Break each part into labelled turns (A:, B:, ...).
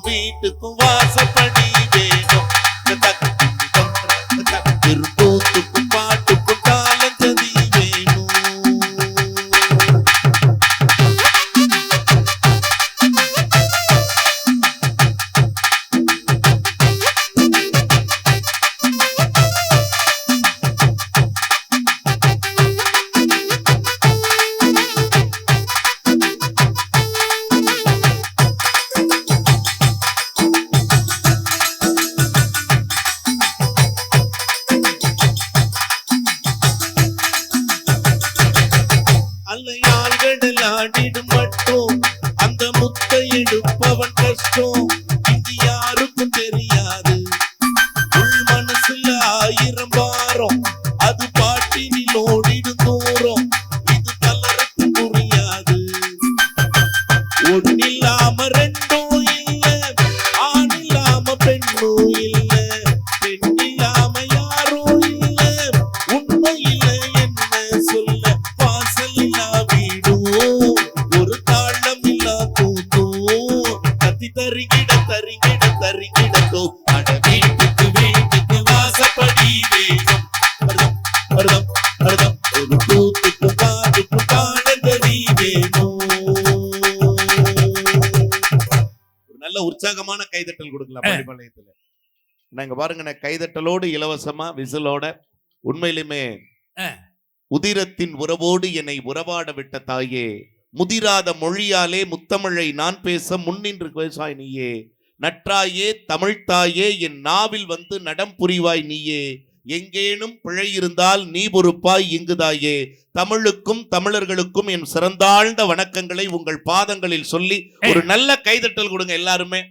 A: வீட்டுக்கும் வாசப்படி வேணும். திருப்பூத்துக்கும் பாட்டுக்கும் காலஞ்சதி வேணும். மட்டும் அந்த முத்தை எடுப்பவன் கஷ்டம் இது யாருக்கும் தெரியாது. உள் மனசுல 1000 பாரம் அது பாட்டினில் ஓடிடும் தூரம் இது பலருக்கு புரியாது. ஒன்னில்லாம ரெண்டும் இல்ல, ஆண் இல்லாம பெண்ணும் இல்ல, பெண் இல்லாம யாரும் இல்ல, உண்மை இல்ல என்ன சொல்ல வாசல் இல்லா வீடும் ஒரு தாளம் இல்லா தூத்தும் கத்தி தருகிட தருகிட தருகிடத்தோ அட வீட்டுக்கு வீட்டுக்கு வாசப்படி வேணும். அர்த்தம் அர்த்தம் ஒரு தூத்துக்கு பாட்டுக்கு காலந்தடி வேணும். நல்ல உற்சாகமான கைதட்டல் கொடுக்கலாம் பள்ளிப்பாளையத்துல. நாங்க பாருங்க கைதட்டலோடு இலவசமா விசிலோட உண்மையிலுமே உதிரத்தின் உறவோடு என்னை உறவாட விட்ட தாயே, முதிராத மொழியாலே முத்தமிழை நான் பேச முன்னின்று பேசாய் நீயே, நற்றாயே தமிழ்த்தாயே என் நாவில் வந்து நடம் புரிவாய் நீயே, எங்கேனும் பிழை இருந்தால் நீ பொறுப்பாய் இங்குதாயே, தமிழுக்கும் தமிழர்களுக்கும் என் சிறந்தாழ்ந்த வணக்கங்களை உங்கள் பாதங்களில் சொல்லி ஒரு நல்ல கைதட்டல் கொடுங்க எல்லாருமே.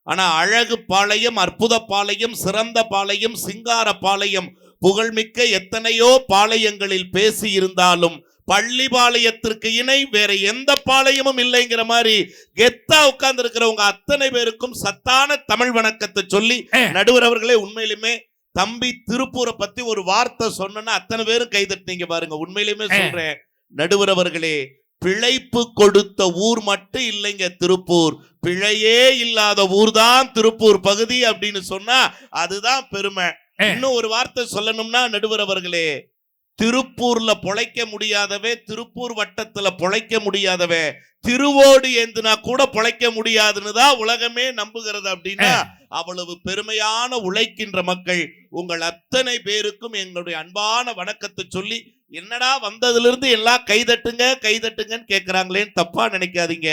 A: ஆனா அழகு பாளையம், அற்புத பாளையம், சிறந்த பாளையம், சிங்கார பாளையம், புகழ்மிக்க எத்தனையோ பாளையங்களில் பேசி இருந்தாலும் பள்ளிப்பாளையத்திற்கு இணை வேற எந்த பாளையமும் இல்லைங்கிற மாதிரி கெத்தா உட்கார்ந்து இருக்கிறவங்க அத்தனை பேருக்கும் சத்தான தமிழ் வணக்கத்தை சொல்லி நடுவர் அவர்களே உண்மையிலுமே தம்பி திருப்பூரை பத்தி ஒரு வார்த்தை சொன்னா அத்தனை பேரும் கைதட்டினீங்க பாருங்க. உண்மையிலுமே சொல்றேன் நடுவர் அவர்களே, பிழைப்பு கொடுத்த ஊர் மட்டும் இல்லைங்க திருப்பூர், பிழையே இல்லாத ஊர் தான் திருப்பூர் பகுதி அப்படின்னு சொன்னா அதுதான் பெருமை. இன்னும் ஒரு வார்த்தை சொல்லணும்னா நடுவர் அவர்களே, திருப்பூர்ல பொழைக்க முடியாதவே, திருப்பூர் வட்டத்துல பொழைக்க முடியாதவே, திருவோடு ஏந்துனா கூட பொழைக்க முடியாதுன்னு தான் உலகமே நம்புகிறது. அப்படின்னா அவ்வளவு பெருமையான உழைக்கின்ற மக்கள் உங்கள் அத்தனை பேருக்கும் எங்களுடைய அன்பான வணக்கத்தை சொல்லி, என்னடா வந்ததுல இருந்து எல்லாம் கைதட்டுங்க கைதட்டுங்கன்னு கேட்கிறாங்களேன்னு தப்பா நினைக்காதீங்க.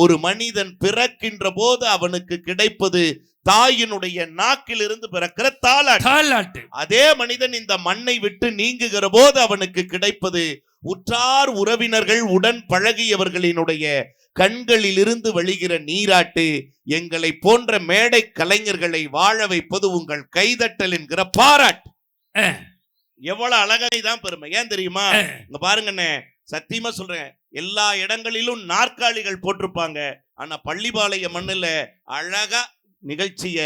A: ஒரு மனிதன் பிறக்கின்ற போது அவனுக்கு கிடைப்பது தாயினுடைய நாக்கில் இருந்து பிறக்கிற தாலாட்டு. அதே மனிதன் இந்த மண்ணை விட்டு நீங்குகிற போது அவனுக்கு கிடைப்பது உற்றார் உறவினர்கள் உடன் பழகியவர்களினுடைய கண்களில் இருந்து வெளிகிற நீராட்டு. எங்களை போன்ற மேடை கலைஞர்களை வாழ வைப்பது உங்கள் கைதட்டல் என்கிற பாராட்டு. எவ்வளவு அழகை தான் பெருமை. ஏன் தெரியுமா? இங்க பாருங்கண்ணே, சத்தியமா சொல்றேன், எல்லா இடங்களிலும் நாற்காலிகள் போட்டிருப்பாங்க. ஆனா பள்ளிப்பாளைய மண்ணுல அழகா நிகழ்ச்சிய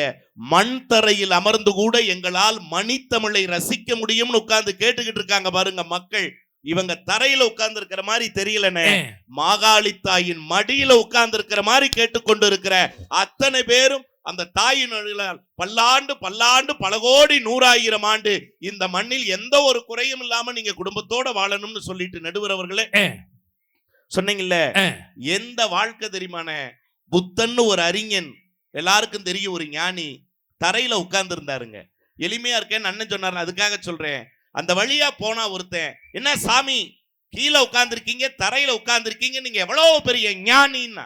A: மண் தரையில் அமர்ந்து கூட எங்களால் மணித்தமிழை ரசிக்க முடியும்னு உட்கார்ந்து கேட்டுக்கிட்டு இருக்காங்க பாருங்க மக்கள். இவங்க தரையில உட்கார்ந்து இருக்கிற மாதிரி தெரியலனே, மாகாளி தாயின் மடியில உட்கார்ந்து இருக்கிற மாதிரி கேட்டுக்கொண்டு இருக்கிற அத்தனை பேரும் அந்த தாயின் பல்லாண்டு பல்லாண்டு பல கோடி 100,000 ஆண்டு இந்த மண்ணில் எந்த ஒரு குறையும் இல்லாம நீங்க குடும்பத்தோட வாழணும்னு சொல்லிட்டு நடுவர் அவர்களே சொன்னீங்கல்ல. எந்த வாழ்க்கை தெரியுமான, புத்தன்னு ஒரு அறிஞன் எல்லாருக்கும் தெரியும், ஒரு ஞானி தரையில உட்கார்ந்து இருந்தாருங்க. எளிமையா இருக்கேன்னு அண்ணன் சொன்னார், அதுக்காக சொல்றேன். அந்த வழியா போனா ஒருத்தன், என்ன சாமி கீழே உட்கார்ந்துருக்கீங்க தரையில உட்கார்ந்துருக்கீங்க, நீங்க எவ்வளவு பெரிய ஞானின்னா,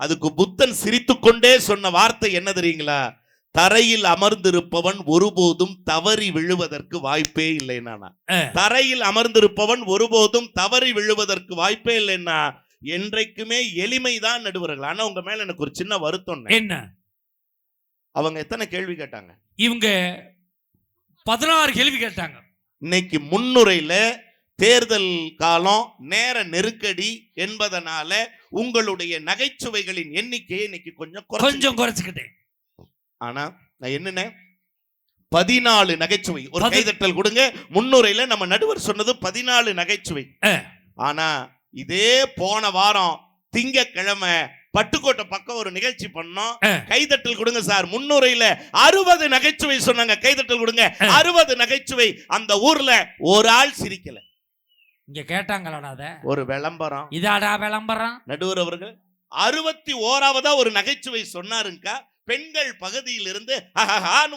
A: அதுக்கு புத்தன் சிரித்து கொண்டே சொன்ன வார்த்தை என்ன தெரியுங்களா? தரையில் அமர்ந்திருப்பவன் ஒருபோதும் தவறி விழுவதற்கு வாய்ப்பே இல்லைன்னா, தரையில் அமர்ந்திருப்பவன் ஒருபோதும் தவறி விழுவதற்கு வாய்ப்பே இல்லைன்னா என்றைக்குமே எளிமைதான் நடுவர்கள். ஆனா உங்க மேல எனக்கு ஒரு சின்ன வருத்தம். என்ன? அவங்க எத்தனை கேள்வி கேட்டாங்க?
B: இவங்க 16 கேள்வி கேட்டாங்க.
A: இன்னைக்கு முன்னுரையில தேர்தல் காலம், நேர நெருக்கடி என்பதனால உங்களுடைய நகைச்சுவைகளின் எண்ணிக்கையை இன்னைக்கு கொஞ்சம்
B: குறைச்சுக்கிட்டேன்.
A: ஆனா நான் என்னென்ன 14 நகைச்சுவை. ஒரு கைதட்டல் கொடுங்க. முன்னுரையில நம்ம நடுவர் சொன்னது 14 நகைச்சுவை. ஆனா இதே போன வாரம் திங்கட்கிழமை பட்டுக்கோட்டை பக்கம் ஒரு நிகழ்ச்சி பண்ணோம். கைதட்டல் கொடுங்க சார். முன்னுரையில 60 நகைச்சுவை சொன்னாங்க. கைதட்டல் கொடுங்க. 60 நகைச்சுவை. அந்த ஊர்ல ஒரு ஆள் சிரிக்கல.
B: இங்க கேட்டாங்களா?
A: ஒரு விளம்பரம்.
B: இதாடா விளம்பரம்.
A: நடுவர் அவர்கள் 61ஆவதா ஒரு நகைச்சுவை சொன்னாருங்க. பெண்கள் பகுதியில் இருந்து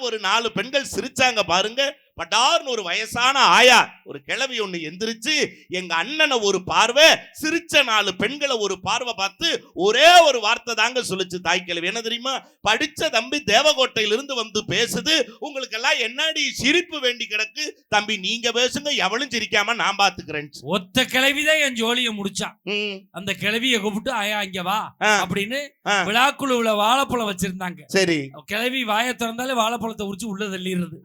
A: ஒரு 4 பெண்கள் சிரிச்சாங்க பாருங்க. பட்டார்னு ஒரு வயசான ஆயா, ஒரு கிழவி ஒண்ணு எந்திரிச்சு எங்க அண்ணனை ஒரு பார்வை, சிரிச்ச 4 பெண்களை ஒரு பார்வை பார்த்து ஒரே ஒரு வார்த்தை தாங்க சொல்லுச்சு தாய் கிழவி. என்ன தெரியுமா? படிச்ச தம்பி தேவகோட்டையிலிருந்து வந்து பேசுது, உங்களுக்கு எல்லாம் என்னடி சிரிப்பு வேண்டி கிடக்கு, தம்பி நீங்க பேசுங்க, எவளும் சிரிக்காம நான் பாத்துக்கிறேன்.
B: ஒத்த கிழவிதான் என் ஜோலியை முடிச்சா. அந்த கிழவியை கூப்பிட்டு ஆயா இங்க வா அப்படின்னு விழாக்குழுவுல வாழைப்பழம் வச்சிருந்தாங்க.
A: சரி,
B: கிழவி வாயை திறந்தாலே வாழைப்பழத்தை உரிச்சு உள்ள தள்ளிடுறது.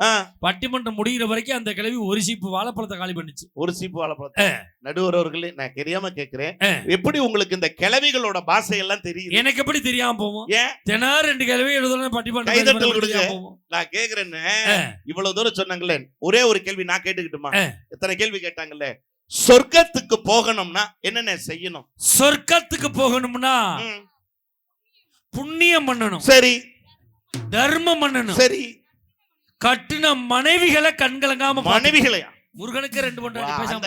B: பட்டிமன்றம் முடிகிற வரைக்கும் அந்த கிழவி ஒரு சீப்பு வாழைப்பழத்தை காலி பண்ணிச்சு.
A: ஒரு சீப்பு வாழைப்பழத்தை. நடுவர் அவர்களே, நான் தெரியாம கேட்கிறேன், எப்படி உங்களுக்கு இந்த கிழவிகளோட பாஷை எல்லாம் தெரியும்?
B: எனக்கு எப்படி தெரியாம போவோம்? தினம் 2 கிழவி எழுதணும் பட்டிமன்றம்.
A: நான் கேக்குறேன்னு இவ்வளவு தூரம் சொன்னாங்களே, ஒரே ஒரு கேள்வி நான் கேட்டுக்கிட்டுமா? எத்தனை கேள்வி கேட்டாங்கல்ல? சொர்க்கத்துக்கு போகணும்னா என்னென்ன செய்யணும்?
B: சொர்க்கத்துக்கு போகணும்னா புண்ணியம் பண்ணணும்.
A: சரி.
B: தர்மம் பண்ணணும்.
A: சரி.
B: கட்டின மனைவிகளை கண்கலங்காம.
A: மனைவிகளையா?
B: முருகனுக்கு 2 பொண்டாட்டி பேசாம.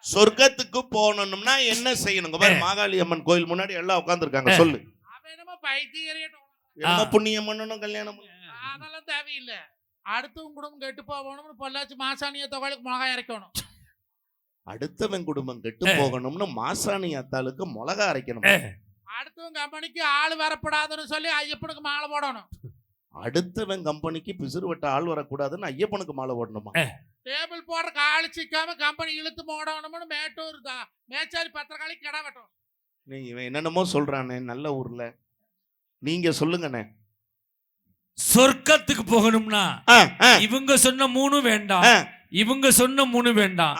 A: சொர்க்கத்துக்கு போகணும்னா என்ன செய்யணும்? மாகாளி அம்மன் கோயில் முன்னாடி எல்லாம் உட்கார்ந்து இருக்காங்க. சொல்லு. என்ன புண்ணியம் பண்ணணும்? கல்யாணம்
C: அதெல்லாம் தேவையில்லை. அடுத்தவங்க குடும்பம் கெட்டு போகணும்னு பொள்ளாச்சி மாசாணிய தொகைக்கு மிளகாய் அரைக்கணும்.
A: அடுத்தவன் குடும்பம் கெட்டு போகணும்னு மாசாணி அத்தாளுக்கு மிளகா அரைக்கணும்.
C: அடுத்தவன் கம்பெனிக்கு ஆள் வரப்படாதுன்னு சொல்லி ஐயப்பனுக்கு மாலை போடணும்.
A: அடுத்தவன் கம்பெனிக்கு பிசுறு வெட்ட ஆள் வரக்கூடாதுன்னு ஐயப்பனுக்கு மாலை போடணுமா?
C: டேபிள் போடுற ஆள் சிக்காம கம்பெனி இழுத்து போடணும்னு மேட்டூர் மேச்சாரி பத்திரக்காளிக்கு கடை வெட்டும்.
A: நீங்க இவன் என்னென்னமோ சொல்றானே நல்ல ஊர்ல. நீங்க சொல்லுங்கண்ணே.
B: சொர்க்கத்துக்கு போகணும்னா இவங்க சொன்ன 3 வேண்டாம், இவங்க சொன்ன 3 வேண்டாம்.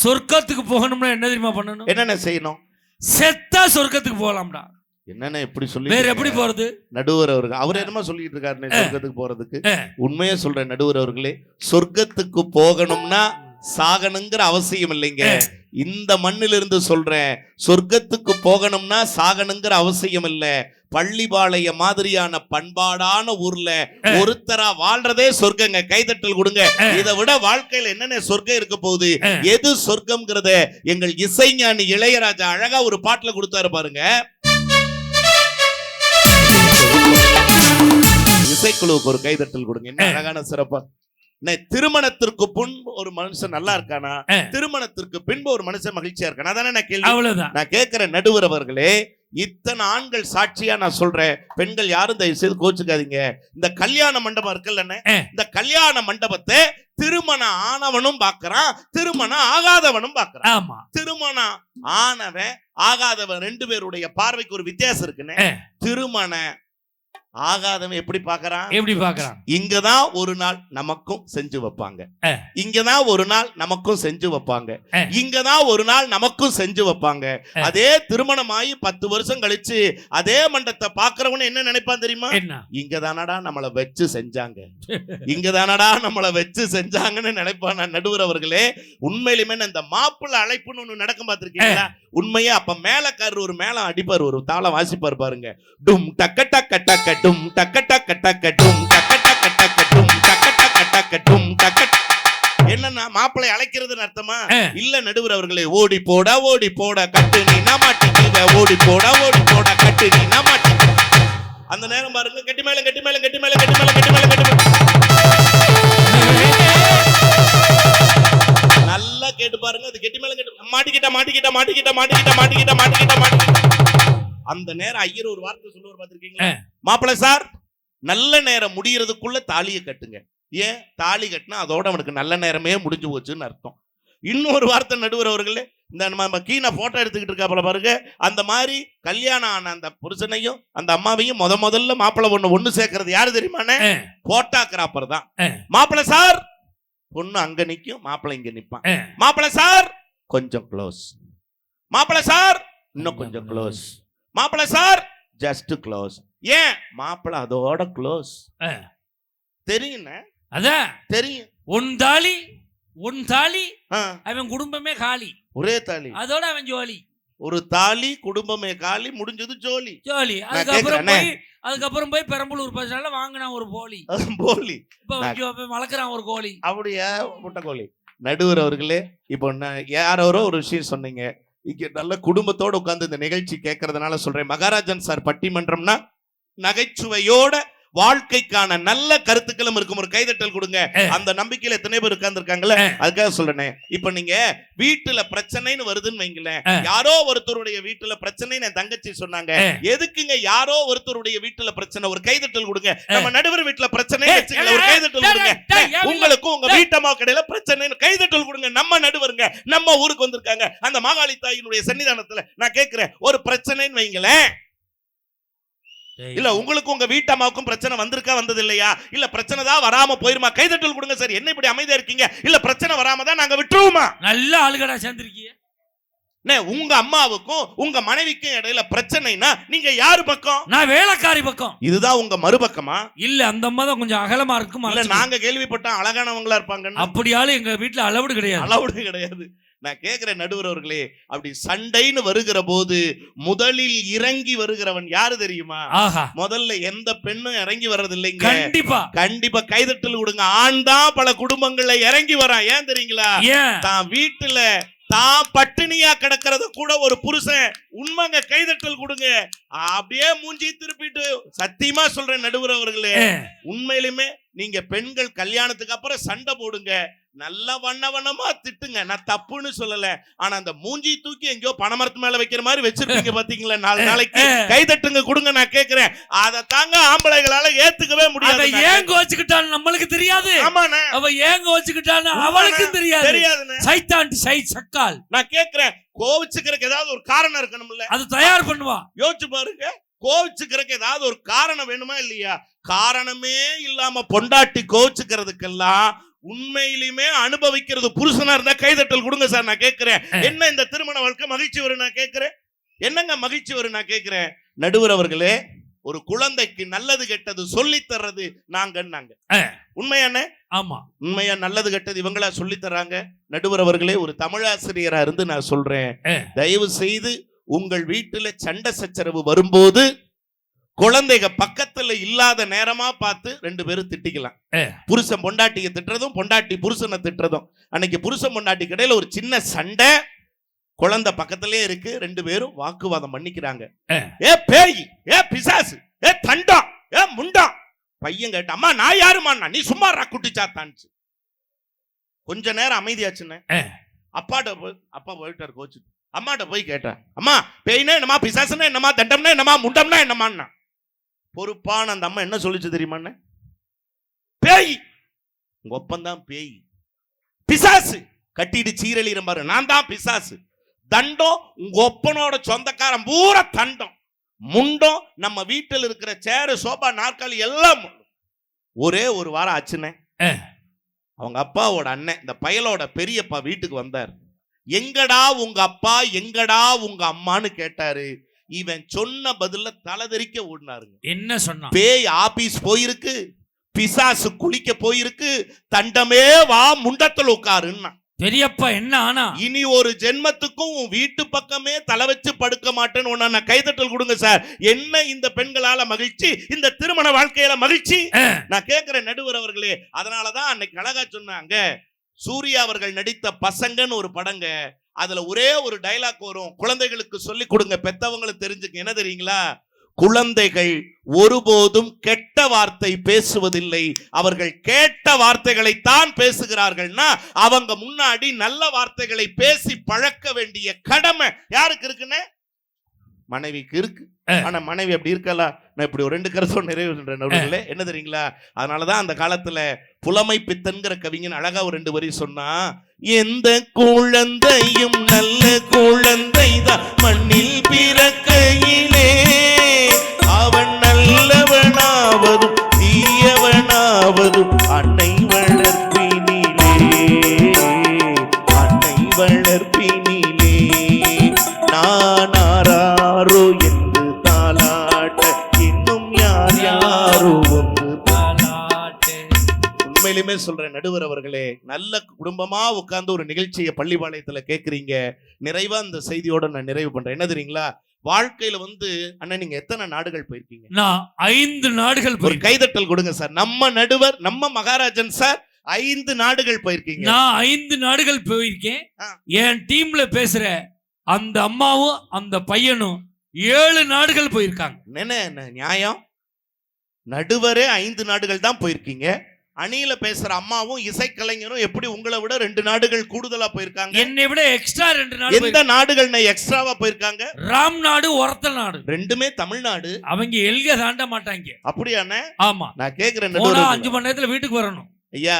B: சொர்க்கத்துக்கு போகணும்னா என்ன தெரியுமா பண்ணணும்?
A: என்னென்ன செய்யணும்?
B: செத்தா சொர்க்கத்துக்கு போகலாம்டா.
A: என்னென்ன எப்படி சொல்லி
B: வேற எப்படி போறது?
A: நடுவர் அவர்கள் அவர் என்னமா சொல்லிட்டு இருக்காரு சொர்க்கத்துக்கு போறதுக்கு? உண்மையா சொல்றேன் நடுவர் அவர்களே, சொர்க்கத்துக்கு போகணும்னா சாகணுங்கிற அவசியம் இல்லைங்க. இந்த மண்ணிலிருந்து சொல்றேன், சொர்க்கத்துக்கு போகணும்னா சாகணுங்கிற அவசியம் இல்ல. பள்ளிபாளைய மாதிரியான பண்பாடான ஊர்ல ஒருத்தரா வாழ்றதே சொர்க்கங்க. கைதட்டல் கொடுங்க. இதை விட வாழ்க்கையில என்னென்ன சொர்க்கம் இருக்க போகுது? எது சொர்க்கம்ங்கிறத எங்கள் இசைஞானி இளையராஜா அழகா ஒரு பாட்டுல கொடுத்தாரு பாருங்க. இசைக்குழுவுக்கு ஒரு கைதட்டல் கொடுங்க. என்ன அழகான சிறப்பா. திருமணத்திற்கு பின்பு ஒரு மனுஷன் நல்லா இருக்கானா, திருமணத்திற்கு பின்பு ஒரு மனுஷன் மகிழ்ச்சியா இருக்கானா? அதானே நான் கேள்வி. நான் கேட்கிறேன் நடுவர் அவர்களே, இத்தனை ஆண்கள் சாட்சியா நான் சொல்றேன், பெண்கள் யாரும் தயவு செய்து கோச்சுக்காதீங்க. இந்த கல்யாண மண்டபம் இருக்குல்ல, இந்த கல்யாண மண்டபத்தை திருமணம் ஆனவனும் பாக்குறான், திருமணம் ஆகாதவனும் பாக்குறான். திருமணம் ஆனவன் ஆகாதவன் 2 பேருடைய பார்வைக்கு ஒரு வித்தியாசம் இருக்குன்னு. திருமண ஆகாதவன் எப்படி பாக்குறான்?
B: எப்படி பாக்குறான்?
A: இங்கதான் ஒரு நாள் நமக்கும் செஞ்சு வைப்பாங்க, இங்கதான் ஒரு நாள் நமக்கும் செஞ்சு வைப்பாங்க, இங்கதான் ஒரு நாள் நமக்கும் செஞ்சு வைப்பாங்க. அதே திருமணமாயி 10 வருஷம் கழிச்சு அதே மண்டபத்தை பாக்குறவன என்ன நினைப்பான் தெரியுமா? இங்கதானடா நம்மளை வச்சு செஞ்சாங்க, இங்கதானடா நம்மளை வச்சு செஞ்சாங்கன்னு நினைப்பான். நடுவர் அவர்களே, உண்மையிலுமே இந்த மாப்பிள்ளை அழைப்புன்னு ஒண்ணு நடக்கும் பார்த்திருக்கீங்களா? உண்மையா அப்ப மேலக்காரர் ஒரு மேளம் அடிப்பார், ஒரு தாளம் வாசிப்பார் பாருங்க. டும் டக்க டக்க டக்க டும் டக்க டக்க டக்க டும் டக்க டக்க டக்க டும் டக்க டக்க டக்க டும் டக்க. என்னன்னா மாப்பிள்ளை அழைக்கிறதுன்னு அர்த்தமா? இல்ல நடுவர் அவர்களே, ஓடி போடா கட்டு நீ மாட்டிக்குவ, ஓடி போடா கட்டு நீ மாட்டிக்குவ. அந்த நேரம் பாருங்க, கட்டி மேல கட்டி மேல கட்டி மேல கட்டி மேல கட்டி மேல கட்டி மேல. நல்லா கேட்டு பாருங்க, அது கெட்டி மேல கெட்டி மாட்டிக்கிட்ட மாட்டிக்கிட்ட மாட்டிக்கிட்ட மாட்டிக்கிட்ட மாட்டிக்கிட்ட மாட்டிக்கிட்ட மாட்டிக்கிட்ட. அந்த நேரம் ஐயர் ஒரு வார்த்தை சொல்லுவார் பார்த்திருக்கீங்களா? மாப்பிள்ளை சார், நல்ல நேரம் முடியறதுக்குள்ள தாலியை கட்டுங்க. ஏன் தாலி கட்டினா அதோட அவனுக்கு நல்ல நேரமே முடிஞ்சு போச்சுன்னு அர்த்தம். இன்னொரு வார்த்தை நடுவர் அவர்களே, இந்த நம்ம கீனை போட்டோ எடுத்துக்கிட்டு இருக்காப்புல பாருங்க, அந்த மாதிரி கல்யாணம் ஆன அந்த புருஷனையும் அந்த அம்மாவையும் முதல்ல மாப்பிள்ளை ஒண்ணு சேர்க்கறது யாரு தெரியுமாண்ணே? போட்டோகிராஃபர் தான். மாப்பிள்ளை சார், பொண்ணு அங்க நிக்கும், மாப்பிள்ளை இங்க நிப்பான். மாப்பிள்ளை சார் கொஞ்சம் க்ளோஸ், மாப்பிள்ளை சார் இன்னும் கொஞ்சம் க்ளோஸ், மாப்பிள்ளை சார் ஜஸ்ட் க்ளோஸ். ஏன் மாப்பிள்ளை அதோட க்ளோஸ் தெரியும்,
B: அதான்
A: தெரியும்.
B: உன் தாலி அவன் குடும்பமே காலி,
A: ஒரே தாலி,
B: அதோட அவன் ஜோலி.
A: ஒரு தாலி குடும்பமே காலி, முடிஞ்சது ஜோலி.
B: அதுக்கப்புறம் போய் பெரம்பலூர் பஸ்ல வாங்கினான் ஒரு போலி, இப்ப வளர்க்குறான் ஒரு கோழி.
A: அப்படியா? முட்டை கோழி. நடுவர் அவர்களே, இப்போ யாரோ ஒரு விஷயம் சொன்னீங்க, இங்க நல்ல குடும்பத்தோட உட்கார்ந்து இந்த நிகழ்ச்சி கேட்கறதுனால சொல்றேன். மகாராஜன் சார் பட்டிமன்றம்னா நகைச்சுவையோட வாழ்க்கைக்கான நல்ல கருத்துக்களும் இருக்கும். ஒரு கைதட்டல் கொடுங்க. அந்த நம்பிக்கையில எத்தனை பேர் உட்கார்ந்து இருக்காங்கல்ல, அதுக்காக சொல்றேன். இப்ப நீங்க வீட்டுல பிரச்சனைன்னு வருதுன்னு வைங்களேன், யாரோ ஒருத்தருடைய வீட்டுல பிரச்சனைன்னு என் தங்கச்சி சொன்னாங்க. எதுக்குங்க யாரோ ஒருத்தருடைய வீட்டுல பிரச்சனை? ஒரு கைதட்டல் கொடுங்க. நம்ம நடுவர் வீட்டுல பிரச்சனை, ஒரு கைதட்டல் கொடுங்க. உங்களுக்கும் உங்க வீட்டம்மா கடையில பிரச்சனைன்னு கைதட்டல் கொடுங்க. நம்ம நடுவருங்க, நம்ம ஊருக்கு வந்திருக்காங்க, அந்த மாகாளி தாயினுடைய சன்னிதானத்துல நான் கேட்கிறேன், ஒரு பிரச்சனைன்னு வைங்களேன், இல்ல உங்களுக்கு உங்க வீட்டம்மாவுக்கும் பிரச்சனை வந்திருக்கா வந்தது இல்லையா? இல்ல பிரச்சனை தான் வராம போயிருமா? கைதட்டல் கொடுங்க சார். என்ன இப்படி அமைதியா இருக்கீங்க? இல்ல பிரச்சனை வராம தான் நாங்க விட்டுருவோமா?
B: நல்ல ஆளுகடா சேர்ந்திருக்கீங்க.
A: உங்க அம்மாவுக்கும் உங்க மனைவிக்கும் இடையில பிரச்சனைனா நீங்க யாரு பக்கம்?
B: நான் வேலைக்காரி பக்கம்.
A: இதுதான் உங்க மறுபக்கமா?
B: இல்ல, அந்த அம்மா தான் கொஞ்சம் அகலமா இருக்கும்.
A: இல்ல, நாங்க கேள்விப்பட்டோம் அழகானவங்களா இருப்பாங்க.
B: அப்படியாலும் எங்க வீட்டுல அளவுடு கிடையாது.
A: நான் கேட்கிறேன் நடுவர் அவர்களே, அப்படி சண்டைன்னு வருகிற போது முதலில் இறங்கி வருகிறவன் யாரு தெரியுமா? முதல்ல எந்த பெண்ணும் இறங்கி வர்றது இல்லைங்க. கண்டிப்பா கைதட்டல் கொடுங்க. ஆண் தான் பல குடும்பங்கள்ல இறங்கி வரான். ஏன் தெரியுங்களா? தான் வீட்டுல தான் பட்டினியா கிடக்கிறத கூட ஒரு புருஷன், உண்மைங்க, கைதட்டல் கொடுங்க. அப்படியே மூஞ்சி திருப்பிட்டு சத்தியமா சொல்றேன் நடுவர் அவர்களே, உண்மையிலுமே நீங்க பெண்கள் கல்யாணத்துக்கு அப்புறம் சண்டை போடுங்க, நல்ல வண்ணமா திட்டுங்க, நான் தப்புன்னு சொல்லல. ஆனா அந்த மூஞ்சி தூக்கி எங்கயோ பணமரத்து மேல வைக்கிற மாதிரி வச்சிருக்கீங்க பாத்தீங்களா, 4 நாளைக்கு கைதட்டுங்க கொடுங்க. நான் கேக்குறேன், அதை தாங்க ஆம்பளைகளால ஏத்துக்கவே முடியாது.
B: ஏன் கோச்சுக்கிட்டான்னு நம்மளுக்கு தெரியாது.
A: ஆமாண்ணே,
B: அவ ஏன் கோச்சுக்கிட்டான்னு அவளுக்கும் தெரியாது. சைத்தான் சக்கால்.
A: நான் கேக்குறேன், கோவிச்சுக்கிறதுக்கு ஏதாவது ஒரு காரணம் இருக்கணும்ல,
B: அது தயார் பண்ணுவா.
A: யோசிச்சு பாருங்க, கோவிச்சுக்கிறதுக்கு ஏதாவது ஒரு காரணம் வேணுமா இல்லையா? காரணமே இல்லாம பொண்டாட்டி கோவிச்சுக்கிறதுக்கெல்லாம் உண்மையிலுமே அனுபவிக்கிறது புருஷனா இருந்தா கைதட்டல் கொடுங்க சார். நான் கேட்கிறேன், என்ன இந்த திருமண வாழ்க்கை மகிழ்ச்சி வரும்? நான் கேட்கிறேன், என்னங்க மகிழ்ச்சி வரும்? நான் கேட்கிறேன் நடுவர் அவர்களே, ஒரு குழந்தைக்கு நல்லது கெட்டது சொல்லி தர்றது நாங்க உண்மையான?
B: ஆமா,
A: உண்மையா நல்லது கெட்டது இவங்களா சொல்லி தர்றாங்க. நடுவர் அவர்களே, ஒரு தமிழாசிரியரா இருந்து நான் சொல்றேன், தயவு செய்து உங்கள் வீட்டுல சண்டை சச்சரவு வரும்போது குழந்தைங்க பக்கத்துல இல்லாத நேரமா பார்த்து 2 பேரும் திட்டிக்கலாம். புருஷன் பொண்டாட்டியை திட்டுறதும் பொண்டாட்டி புருஷனை திட்டுறதும். அன்னைக்கு புருஷன் பொண்டாட்டி இடையில ஒரு சின்ன சண்டை, குழந்தை பக்கத்திலே இருக்கு, 2 பேரும் வாக்குவாதம் பண்ணிக்கிறாங்க. ஏ பேய், ஏ பிசாசு, ஏ தண்டம், ஏ முண்டம். பையன் கேட்ட, அம்மா நான் யாருமா? நீ சும்மா குட்டி சாத்தான்ச்சு. கொஞ்ச நேரம் அமைதியாச்சுன்னு அப்பாட்ட போய், அப்பா போயிட்டார் கோச்சு, அம்மாட்ட போய் கேட்டேன், அம்மா பேய்னா என்னமா, பிசாசுனா என்னமா, தண்டம்னா என்னமா, முண்டம்னா என்னமா? பொறுப்பான அந்த அம்மா என்ன சொல்லிச்சு தெரியுமா? பேய், உங்க ஒப்பந்தான் பேய். பிசாசு கட்டிட்டு சீரழிற பாரு, நான் தான் பிசாசு. தண்டம் உங்க ஒப்பனோட சொந்தக்காரன் பூரா தண்டம். முண்டம் நம்ம வீட்டில் இருக்கிற சேரு சோபா நாற்காலி எல்லாம். ஒரே ஒரு வாரம் ஆச்சுன்னு அவங்க அப்பாவோட அண்ணன், இந்த பயலோட பெரியப்பா வீட்டுக்கு வந்தார். எங்கடா உங்க அப்பா, எங்கடா உங்க அம்மான்னு கேட்டாரு. இவன் சொன்ன பதில தலைதெறிக்க ஓடினாருங்க.
B: என்ன சொன்னா?
A: பேய் ஆபீஸ் போயிருக்கு, பிசாசு குளிக்க போயிருக்கு, தண்டமே வா முண்டத்தில் உட்காருன்னா.
B: பெரியப்பா என்ன ஆனா? இனி
A: ஒரு ஜென்மத்துக்கும் வீட்டு பக்கமே தலை வச்சு படுக்க மாட்டேன்னு கைதட்டல் கொடுங்க சார். என்ன இந்த பெண்களால மகிழ்ச்சி, இந்த திருமண வாழ்க்கையில மகிழ்ச்சி? நான் கேட்கிறேன் நடுவர் அவர்களே. அதனாலதான் அன்னைக்கு அழகா சொன்னாங்க, சூர்யா அவர்கள் நடித்த பசங்கன்னு ஒரு படங்க, அதுல ஒரே ஒரு டைலாக் வரும், குழந்தைகளுக்கு சொல்லி கொடுங்க, பெத்தவங்களுக்கு தெரிஞ்சுக்க. என்ன தெரியுங்களா? குழந்தைகள் ஒருபோதும் கெட்ட வார்த்தை பேசுவதில்லை, அவர்கள் கேட்ட வார்த்தைகளை தான் பேசுகிறார்கள்னா அவங்க முன்னாடி நல்ல வார்த்தைகளை பேசி பழக்க வேண்டிய கடமை யாருக்கு இருக்குன்னு? மனைவிக்கு இருக்கு. ஆனா மனைவி அப்படி இருக்கலாம். நான் இப்படி ஒரு 2 கருத்தோடு நிறைவு பண்றேன் நடுவுல. என்ன தெரியுங்களா, அதனாலதான் அந்த காலத்துல புலமை பித்தன்கிற கவிஞன் அழகா ஒரு 2 வரி சொன்னா, எந்த குழந்தையும் நல்ல குழந்தைதான் மண்ணில் பிறக்கையிலே, அவன் நல்லவனாவதும் தீயவனாவதும் அன்னை வளர்ப்பினிலே, அன்னை வளர்ப்பினிலே. நான் ஆராரோ என்று தாலாட்ட இன்னும் யார் யாரோ ஒன்று தாலாட்ட. உண்மையிலுமே சொல்றேன் நடுவர் அவர்களே, நல்ல குடும்பமா உட்கார்ந்து ஒரு நிகழ்ச்சியை பள்ளிப்பாளையத்துல கேட்கறீங்க. நிறைவா அந்த செய்தியோட நான் நிறைவு பண்றேன். என்ன தெரியுங்களா, வாழ்க்கையில அண்ணன் நீங்க எத்தனை நாடுகள் போயிருக்கீங்க?
B: நான் 5 நாடுகள்
A: ஒரு கைதட்டல் கொடுங்க சார். நம்ம நடுவர், நம்ம மகாராஜன் சார் 5 நாடுகள் போயிருக்கீங்க.
B: நான் 5 நாடுகள் போயிருக்கேன். என் டீம்ல பேசுற அந்த அம்மாவும் அந்த பையனும் 7 நாடுகள் போயிருக்காங்க.
A: என்ன நியாயம்? நடுவரே 5 நாடுகள் தான் போயிருக்கீங்க. அணியில பேசுற அம்மாவும் இசைக்கலைஞரும் எப்படி உங்களை விட 2 நாடுகள் கூடுதலா போயிருக்காங்க?
B: என்னை விட எக்ஸ்ட்ரா 2 நாடு.
A: எந்த நாடுகள் எக்ஸ்ட்ராவா போயிருக்காங்க?
B: ராம் நாடு, ஒரத்த நாடு.
A: ரெண்டுமே தமிழ்நாடு.
B: அவங்க எல்க தாண்ட மாட்டாங்க.
A: அப்படியானே?
B: ஆமா.
A: நான் கேக்குறேன்,
B: 5 மணி நேரத்துல வீட்டுக்கு வரணும்.
A: ஐயா,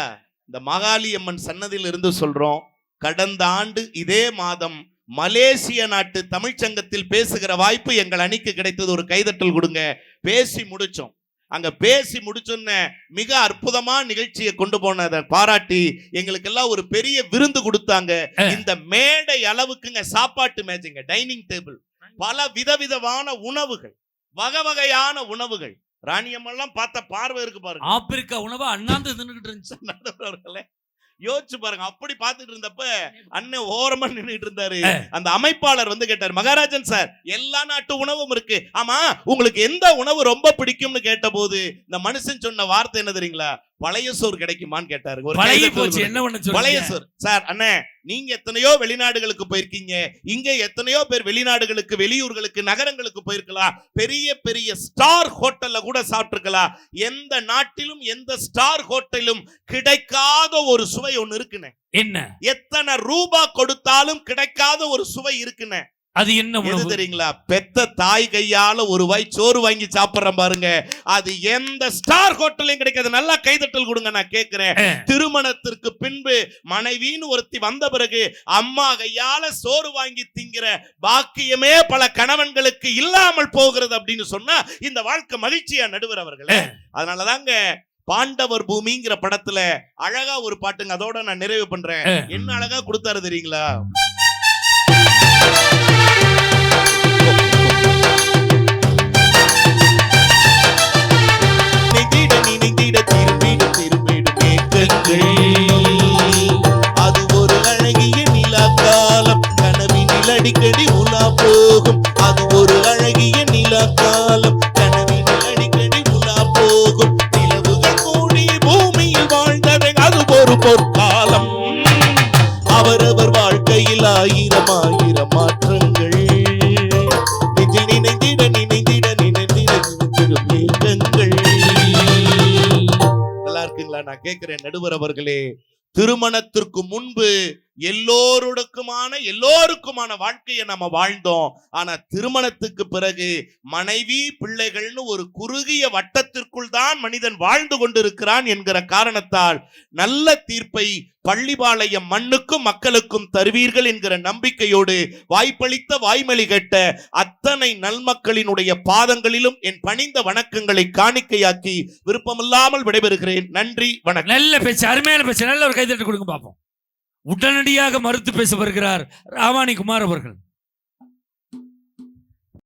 A: இந்த மகாளி அம்மன் சன்னதியில் இருந்து சொல்றோம், கடந்த ஆண்டு இதே மாதம் மலேசிய நாட்டு தமிழ்ச்சங்கத்தில் பேசுகிற வாய்ப்பு எங்கள் அணிக்கு கிடைத்தது. ஒரு கைதட்டல் கொடுங்க. பேசி முடிச்சோம். அங்க பேசி முடிச்சோன்னு மிக அற்புதமா நிகழ்ச்சியை கொண்டு போனதை பாராட்டி எங்களுக்கு எல்லாம் ஒரு பெரிய விருந்து கொடுத்தாங்க. இந்த மேடை அளவுக்குங்க சாப்பாட்டு மேஜைங்க, டைனிங் டேபிள், பல விதவிதமான உணவுகள், வகை வகையான உணவுகள். ராணியம்மெல்லாம் பார்த்த பார்வை இருக்கு பாருங்க.
B: ஆப்பிரிக்கா உணவு அண்ணாந்து தின்னுட்டு இருந்துச்சு.
A: யோசிச்சு பாருங்க. அப்படி பார்த்துட்டு இருந்தப்ப அண்ணன் ஓரமா நின்றுட்டு இருந்தாரு. அந்த அமைப்பாளர் கேட்டார், மகாராஜன் சார் எல்லா நாட்டு உணவும் இருக்கு, ஆமா உங்களுக்கு எந்த உணவு ரொம்ப பிடிக்கும்னு கேட்ட போது இந்த மனுஷன் சொன்ன வார்த்தை என்ன தெரியுங்களா, பழைய சோறு கிடைக்குமான்னு கேட்டாரு. பழைய சோறு. சார் அண்ணே, நீங்க எத்தனையோ வெளிநாடுகளுக்கு போயிருக்கீங்க, இங்க எத்தனையோ பேர் வெளிநாடுகளுக்கு, வெளியூர்களுக்கு, நகரங்களுக்கு போயிருக்கலாம், பெரிய பெரிய ஸ்டார் ஹோட்டல்ல கூட சாப்பிட்டுருக்கலாம். எந்த நாட்டிலும் எந்த ஸ்டார் ஹோட்டலும் கிடைக்காத ஒரு சுவை ஒண்ணு இருக்குன்னு.
B: என்ன?
A: எத்தனை ரூபாய் கொடுத்தாலும் கிடைக்காத ஒரு சுவை இருக்குன்னு.
B: அது என்ன
A: எது தெரியுங்களா? பெத்த தாய் கையால ஒரு வாய் சோறு வாங்கி சாப்பிடுறேன் பாருங்க, அது எந்த ஸ்டார் ஹோட்டலையும் கிடைக்காது. நல்லா கைதட்டல் கொடுங்க. நான் கேட்கிறேன், திருமணத்திற்கு பின்பு மனைவின்னு ஒருத்தி வந்த பிறகு அம்மா கையால சோறு வாங்கி திங்கிற பாக்கியமே பல கணவன்களுக்கு இல்லாமல் போகிறது அப்படின்னு சொன்னா இந்த வாழ்க்கை மகிழ்ச்சியா நடுவர் அவர்களே. அதனாலதாங்க பாண்டவர் பூமிங்கிற படத்துல அழகா ஒரு பாட்டுங்க, அதோட நான் நிறைவு பண்றேன். என்ன அழகா கொடுத்தாரு தெரியுங்களா? அது ஒரு அழகிய நிலா காலம், கனவினில் அடிக்கடி உலா போகும். அது ஒரு அழகிய நிலா காலம், கனவினில் அடிக்கடி உலா போகும். நிலவுகள் கூடி பூமியில் வாழ்ந்தது அது ஒரு பொற்காலம். அவரவர் வாழ்க்கையில் ஆயிரம் ஆயிரம் மாற்றங்கள். நெஞ்சில் நினைந்திட நினைந்திட நினைந்திட நினைந்திடும். நல்லா இருக்குங்களா? நான் கேட்கிறேன் நடுவர் அவர்களே, திருமணத்திற்கு முன்பு எல்லோருக்குமான வாழ்க்கையை நம்ம வாழ்ந்தோம். ஆனா திருமணத்துக்கு பிறகு மனைவி பிள்ளைகள்னு ஒரு குறுகிய வட்டத்திற்குள் தான் மனிதன் வாழ்ந்து கொண்டிருக்கிறான் என்கிற காரணத்தால் நல்ல தீர்ப்பை பள்ளிப்பாளையம் மண்ணுக்கும் மக்களுக்கும் தருவீர்கள் என்கிற நம்பிக்கையோடு வாய்ப்பளித்த வாய்மொழி கேட்ட அத்தனை நல்மக்களினுடைய பாதங்களிலும் என் பணிந்த வணக்கங்களை காணிக்கையாக்கி விருப்பமில்லாமல் விடைபெறுகிறேன். நன்றி, வணக்கம்.
B: நல்ல பேச்சு, அருமையான பேச்சு. நல்ல ஒரு கைதட்டு கொடுங்க பாப்போம். உடனடியாக மறுத்து பேச வருகிறார் ராமாணி குமார் அவர்கள்.